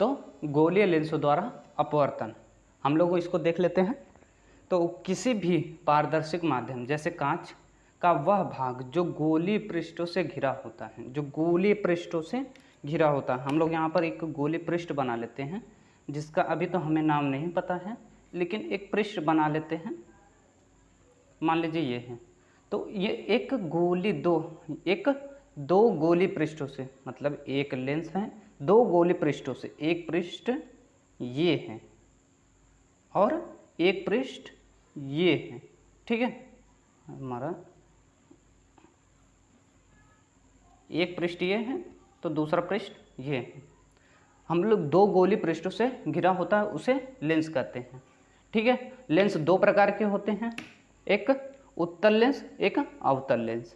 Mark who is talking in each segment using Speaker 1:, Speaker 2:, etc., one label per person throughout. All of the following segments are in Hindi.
Speaker 1: तो गोलीय लेंसों द्वारा अपवर्तन, हम लोग इसको देख लेते हैं। तो किसी भी पारदर्शिक माध्यम जैसे कांच का वह भाग जो गोलीय पृष्ठों से घिरा होता है, जो गोलीय पृष्ठों से घिरा होता है, हम लोग यहाँ पर एक गोलीय पृष्ठ बना लेते हैं जिसका अभी तो हमें नाम नहीं पता है, लेकिन एक पृष्ठ बना लेते हैं। मान लीजिए ये है, तो ये एक दो गोलीय पृष्ठों से, मतलब एक लेंस है दो गोलीय पृष्ठों से, एक पृष्ठ ये है और एक पृष्ठ ये है, ठीक है। हमारा एक पृष्ठ ये है तो दूसरा पृष्ठ ये है। हम लोग दो गोलीय पृष्ठों से घिरा होता है उसे लेंस कहते हैं, ठीक है। लेंस दो प्रकार के होते हैं, एक उत्तल लेंस, एक अवतल लेंस।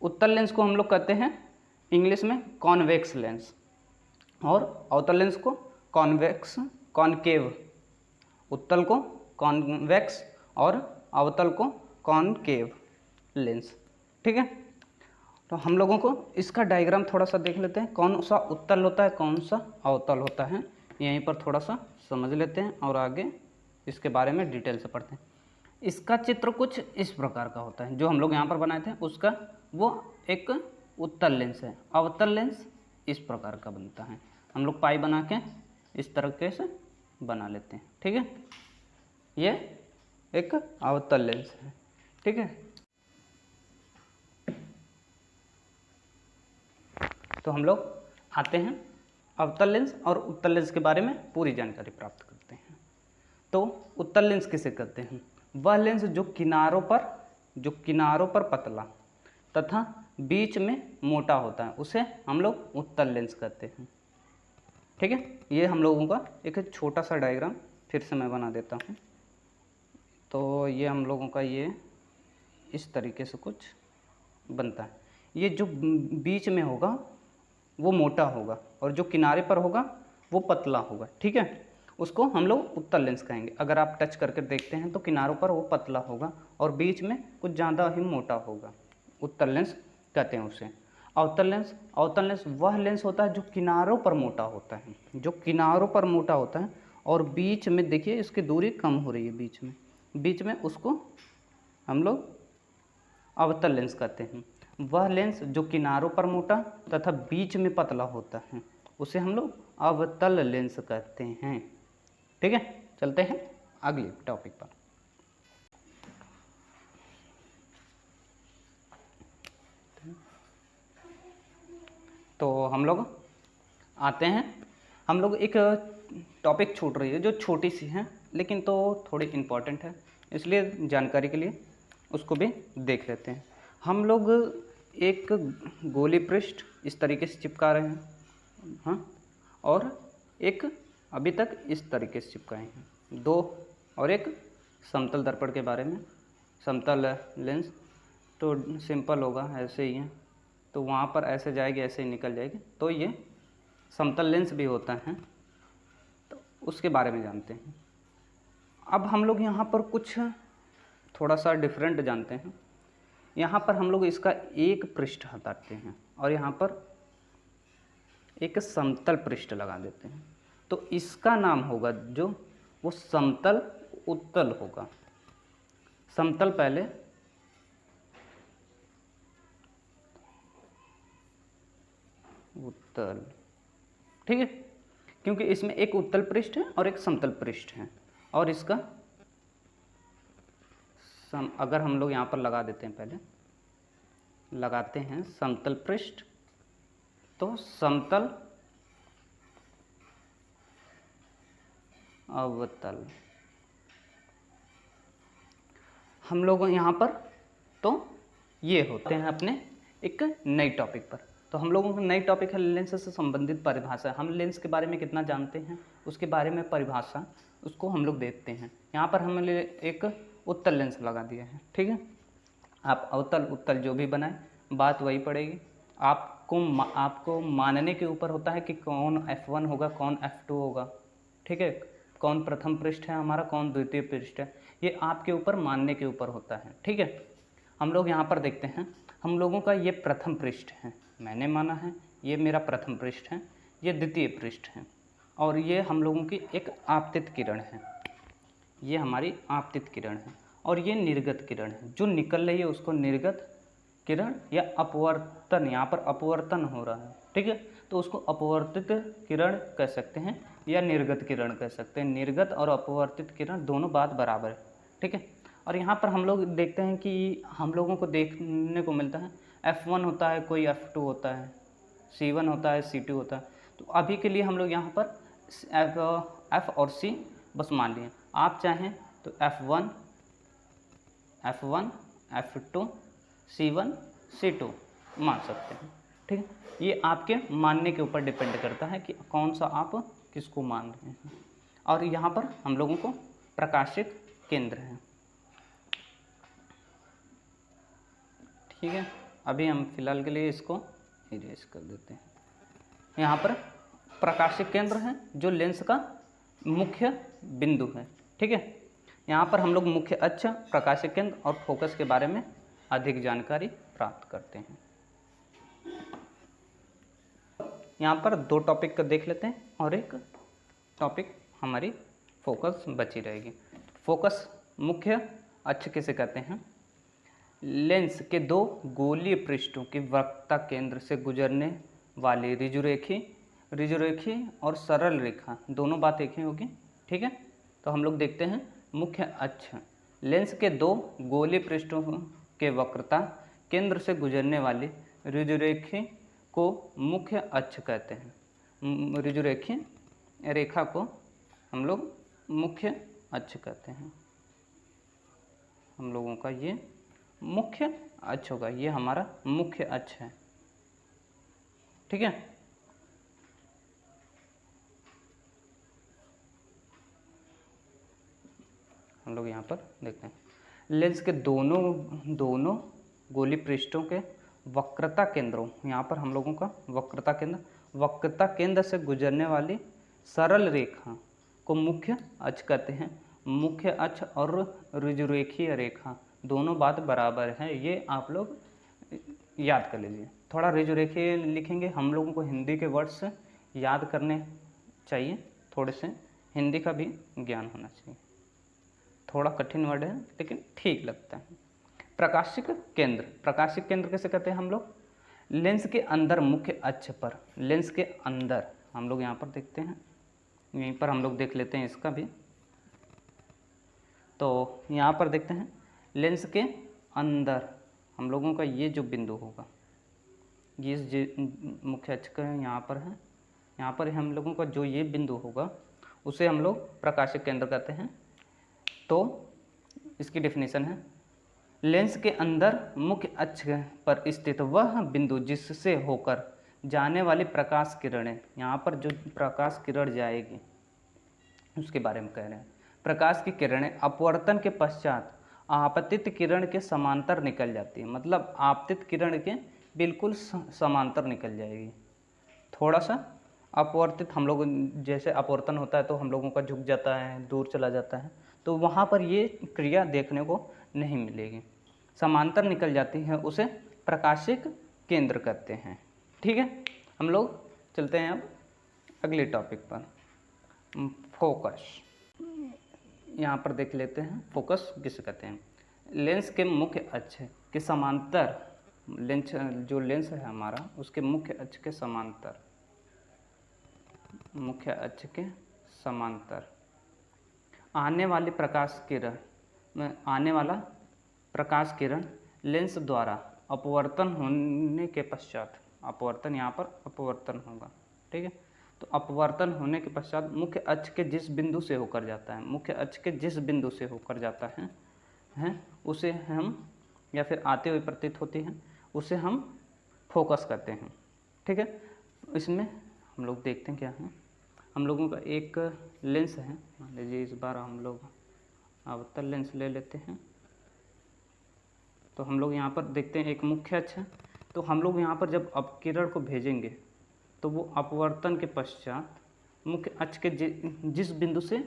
Speaker 1: उत्तल लेंस को हम लोग कहते हैं इंग्लिश में कॉन्वेक्स लेंस, और अवतल लेंस को कॉनकेव। उत्तल को कॉन्वेक्स और अवतल को कॉनकेव लेंस, ठीक है। तो हम लोगों को इसका डायग्राम थोड़ा सा देख लेते हैं, कौन सा उत्तल होता है कौन सा अवतल होता है, यहीं पर थोड़ा सा समझ लेते हैं और आगे इसके बारे में डिटेल से पढ़ते हैं। इसका चित्र कुछ इस प्रकार का होता है, जो हम लोग यहाँ पर बनाए थे उसका वो एक उत्तल लेंस है। अवतल लेंस इस प्रकार का बनता है, हम लोग पाई बना के इस तरीके से बना लेते हैं, ठीक है। ये एक अवतल लेंस है, ठीक है। तो हम लोग आते हैं अवतल लेंस और उत्तल लेंस के बारे में पूरी जानकारी प्राप्त करते हैं। तो उत्तल लेंस किसे कहते हैं? वह लेंस जो किनारों पर पतला तथा बीच में मोटा होता है, उसे हम लोग उत्तल लेंस कहते हैं, ठीक है। ये हम लोगों का एक छोटा सा डायग्राम फिर से मैं बना देता हूँ। तो ये हम लोगों का ये इस तरीके से कुछ बनता है। ये जो बीच में होगा वो मोटा होगा और जो किनारे पर होगा वो पतला होगा, ठीक है। उसको हम लोग उत्तल लेंस कहेंगे। अगर आप टच करके देखते हैं तो किनारों पर वो पतला होगा और बीच में कुछ ज़्यादा ही मोटा होगा, उत्तल लेंस कहते हैं उसे। अवतल लेंस वह लेंस होता है जो किनारों पर मोटा होता है, जो किनारों पर मोटा होता है और बीच में देखिए इसकी दूरी कम हो रही है, बीच में उसको हम लोग अवतल लेंस कहते हैं। वह लेंस जो किनारों पर मोटा तथा बीच में पतला होता है उसे हम लोग अवतल लेंस कहते हैं, ठीक है। चलते हैं अगले टॉपिक पर। तो हम लोग आते हैं, हम लोग एक टॉपिक छूट रही है जो छोटी सी है लेकिन तो थोड़ी इम्पोर्टेंट है, इसलिए जानकारी के लिए उसको भी देख लेते हैं। हम लोग एक गोली पृष्ठ इस तरीके से चिपका रहे हैं, हाँ, और एक अभी तक इस तरीके से चिपकाए हैं दो, और एक समतल दर्पण के बारे में। समतल लेंस तो सिंपल होगा, ऐसे ही है, तो वहाँ पर ऐसे जाएगी ऐसे ही निकल जाएगी, तो ये समतल लेंस भी होता है, तो उसके बारे में जानते हैं। अब हम लोग यहाँ पर कुछ थोड़ा सा डिफरेंट जानते हैं। यहाँ पर हम लोग इसका एक पृष्ठ हटाते हैं और यहाँ पर एक समतल पृष्ठ लगा देते हैं, तो इसका नाम होगा जो वो समतल उत्तल होगा। समतल पहले, उत्तल, ठीक है, क्योंकि इसमें एक उत्तल पृष्ठ है और एक समतल पृष्ठ है। और इसका अगर हम लोग यहाँ पर लगा देते हैं, पहले लगाते हैं समतल पृष्ठ, तो समतल अवतल। हम लोग यहाँ पर तो ये होते हैं अपने एक नई टॉपिक पर। तो हम लोगों का नई टॉपिक है लेंस से संबंधित परिभाषा। हम लेंस के बारे में कितना जानते हैं उसके बारे में परिभाषा, उसको हम लोग देखते हैं। यहाँ पर हमने एक उत्तल लेंस लगा दिया है, ठीक है। आप अवतल उत्तल जो भी बनाए बात वही पड़ेगी। आपको मानने के ऊपर होता है कि कौन F1 होगा कौन F2 होगा, ठीक है, कौन प्रथम पृष्ठ है हमारा कौन द्वितीय पृष्ठ है, ये आपके ऊपर मानने के ऊपर होता है, ठीक है। हम लोग यहाँ पर देखते हैं, हम लोगों का ये प्रथम पृष्ठ है, मैंने माना है ये मेरा प्रथम पृष्ठ है, ये द्वितीय पृष्ठ है। और ये हम लोगों की एक आपतित किरण है, ये हमारी आपतित किरण है, और ये निर्गत किरण है। जो निकल रही है उसको निर्गत किरण या अपवर्तन, यहाँ पर अपवर्तन हो रहा है, ठीक है, तो उसको अपवर्तित किरण कह सकते हैं या निर्गत किरण कह सकते हैं। निर्गत और अपवर्तित किरण दोनों बात बराबर है, ठीक है। और यहाँ पर हम लोग देखते हैं कि हम लोगों को देखने को मिलता है F1 होता है, कोई F2 होता है, C1 होता है, C2 होता है। तो अभी के लिए हम लोग यहाँ पर F और C बस मान लिए। आप चाहें तो F1, F2, C1, C2 मान सकते हैं, ठीक है। ये आपके मानने के ऊपर डिपेंड करता है कि कौन सा आप किसको मान रहे हैं। और यहाँ पर हम लोगों को प्रकाशिक केंद्र है, ठीक है। अभी हम फिलहाल के लिए इसको इरेज कर देते हैं। यहाँ पर प्रकाशिक केंद्र है जो लेंस का मुख्य बिंदु है, ठीक है। यहाँ पर हम लोग मुख्य अक्ष, प्रकाशिक केंद्र और फोकस के बारे में अधिक जानकारी प्राप्त करते हैं। यहाँ पर 2 टॉपिक का देख लेते हैं और एक टॉपिक हमारी फोकस बची रहेगी। फोकस मुख्य अक्ष किसे कहते हैं? लेंस के 2 गोलीय पृष्ठों की वक्रता केंद्र से गुजरने वाली ऋजुरेखी और सरल रेखा, दोनों बात एक ही होगी, ठीक है। तो हम लोग देखते हैं मुख्य अक्ष। लेंस के 2 गोलीय पृष्ठों के वक्रता केंद्र से गुजरने वाली ऋजुरेखी को मुख्य अक्ष कहते हैं। ऋजुरेखी रेखा को हम लोग मुख्य अक्ष कहते हैं। हम लोगों का ये मुख्य अक्ष होगा, ये हमारा मुख्य अक्ष है, ठीक है। हम लोग यहाँ पर देखते हैं लेंस के दोनों गोलीय पृष्ठों के वक्रता केंद्रों, यहाँ पर हम लोगों का वक्रता केंद्र से गुजरने वाली सरल रेखा को मुख्य अक्ष कहते हैं। मुख्य अक्ष और ऋजुरेखीय रेखा दोनों बात बराबर है, ये आप लोग याद कर लीजिए। थोड़ा ऋजुरेखीय लिखेंगे, हम लोगों को हिंदी के वर्ड्स याद करने चाहिए, थोड़े से हिंदी का भी ज्ञान होना चाहिए। थोड़ा कठिन वर्ड है लेकिन ठीक लगता है। प्रकाशिक केंद्र किसे कहते हैं हम लोग? लेंस के अंदर मुख्य अक्ष पर, लेंस के अंदर हम लोग यहाँ पर देखते हैं, यहीं पर हम लोग देख लेते हैं इसका भी। तो यहाँ पर देखते हैं लेंस के अंदर हम लोगों का ये जो बिंदु होगा, ये मुख्य अक्ष का यहाँ पर है, यहाँ पर हम लोगों का जो ये बिंदु होगा उसे हम लोग प्रकाशिक केंद्र कहते हैं। तो इसकी डेफिनेशन है, लेंस के अंदर मुख्य अक्ष पर स्थित वह बिंदु जिससे होकर जाने वाली प्रकाश किरणें, यहाँ पर जो प्रकाश किरण जाएगी उसके बारे में कह रहे हैं। प्रकाश की किरणें अपवर्तन के पश्चात आपतित किरण के समांतर निकल जाती है, मतलब आपतित किरण के बिल्कुल समांतर निकल जाएगी। थोड़ा सा अपवर्तित, हम लोग जैसे अपवर्तन होता है तो हम लोगों का झुक जाता है, दूर चला जाता है, तो वहाँ पर ये क्रिया देखने को नहीं मिलेगी। समांतर निकल जाती है उसे प्रकाशिक केंद्र कहते हैं, ठीक है। हम लोग चलते हैं अब अगले टॉपिक पर, फोकस। यहाँ पर देख लेते हैं फोकस किसे कहते हैं। लेंस के मुख्य अक्ष के समांतर, जो लेंस है हमारा उसके मुख्य अक्ष के समांतर आने वाला प्रकाश किरण लेंस द्वारा अपवर्तन होने के पश्चात, अपवर्तन यहाँ पर अपवर्तन होगा, ठीक है। तो अपवर्तन होने के पश्चात मुख्य अक्ष के जिस बिंदु से होकर जाता है, उसे हम, या फिर आते हुए प्रतीत होती है, उसे हम फोकस कहते हैं, ठीक है। इसमें हम लोग देखते हैं क्या है। हम लोगों का एक लेंस है, मान लीजिए इस बार हम लोग अवतल लेंस ले लेते हैं। तो हम लोग यहाँ पर देखते हैं एक मुख्य अक्ष है, तो हम लोग यहाँ पर जब अपकिरण को भेजेंगे तो वो अपवर्तन के पश्चात मुख्य अक्ष के जिस बिंदु से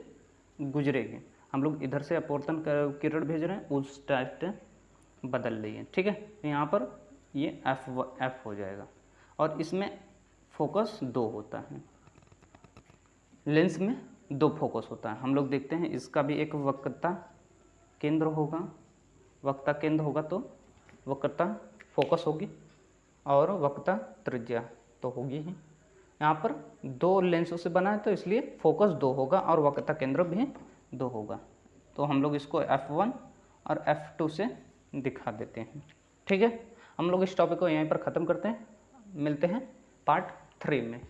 Speaker 1: गुजरेगी, हम लोग इधर से अपवर्तन किरण भेज रहे हैं, उस टाइप बदल रही है, ठीक है। यहाँ पर ये F हो जाएगा और इसमें फोकस 2 होता है, लेंस में दो फोकस होता है। हम लोग देखते हैं इसका भी एक वक्रता केंद्र होगा, वक्रता केंद्र होगा तो वक्रता फोकस होगी और वक्रता त्रिज्या तो होगी ही। यहाँ पर दो लेंसों से बना है तो इसलिए फोकस दो होगा और वक्रता केंद्र भी दो होगा। तो हम लोग इसको F1 और F2 से दिखा देते हैं। ठीक है, हम लोग इस टॉपिक को यहीं पर ख़त्म करते हैं। मिलते हैं पार्ट 3 में।